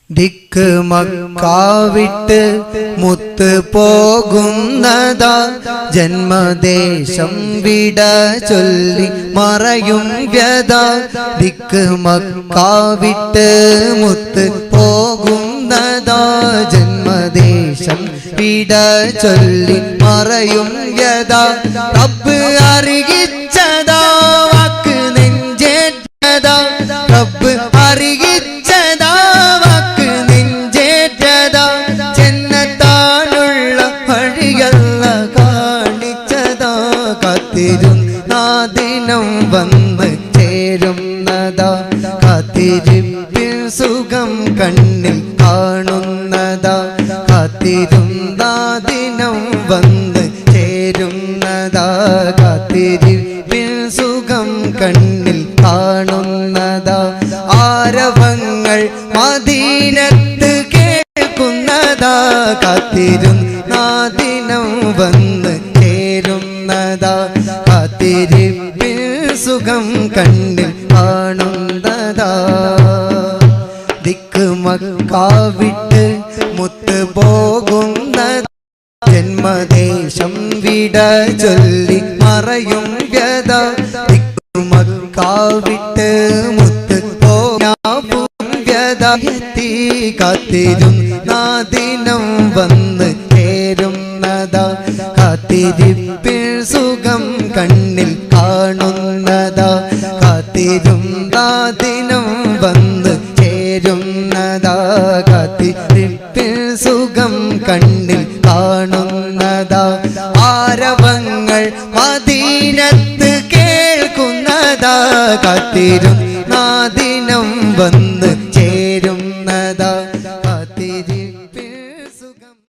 ദിക്ക് മക്കാവിട്ട് മുത്ത് പോകുന്നതാ ജന്മദേശം വിട ചൊല്ലി മറയും വ്യത. ദിക്ക് മക്കാവിട്ട് മുത്ത് പോകുന്നതാ ജന്മദേശം വിട ചൊല്ലി മറയും വ്യത. റബ്ബ് അറിയിച്ചതാ വാക്ക് നെഞ്ചേറ്റതാ, റബ്ബ് അറിയിച്ചതാ വാക്ക് നെഞ്ചേറ്റതാ. ചെന്നത്താനുള്ള വഴിയല്ല കാണിച്ചതാ, കാത്തിരുന്നാ ദിനം വന്ന് ചേരുന്നതാ. കാത്തിരിപ്പിൽ സുഖം കണ്ണിൽ കാണുന്നതാ, കാത്തിരുന്നാ ദിനം വന്ന് ചേരുന്നതാ. കാത്തിരിപ്പിൽ സുഖം കണ്ണിൽ കാണുന്നതാ. ആരവങ്ങൾ മദീനത്ത് കേൾക്കുന്നതാ, കാത്തിരുന്നാ ദിനം വന്ന് ചേരുന്നതാ. കാത്തിരിപ്പിൽ സുഖം കണ്ണിൽ കാണുന്നതാ. ദിക്ക് മക്കാവിട്ട് മുത്ത് പോകുന്നതാ ജന്മദേശം വിട ചൊല്ലി മറയും വ്യത. ദിക്ക് മക്കാവിട്ട് മുത്ത് പോകാൻ വ്യത. കാത്തിരുന്നാ ദിനം വന്ന് ചേരുന്നതാ. കാത്തിരിപ്പിൽ സുഖം കണ്ണിൽ കാണുന്നതാ. കാത്തിരുന്നാ ദിനം വന്ന് ചേരുന്നതാ. കാത്തിരിപ്പിൽ സുഖം കണ്ണിൽ കാണുന്നതാ. ആരവങ്ങൾ മദീനത്ത് കേൾക്കുന്നതാ, കാത്തിരുന്നാ ദിനം വന്ന്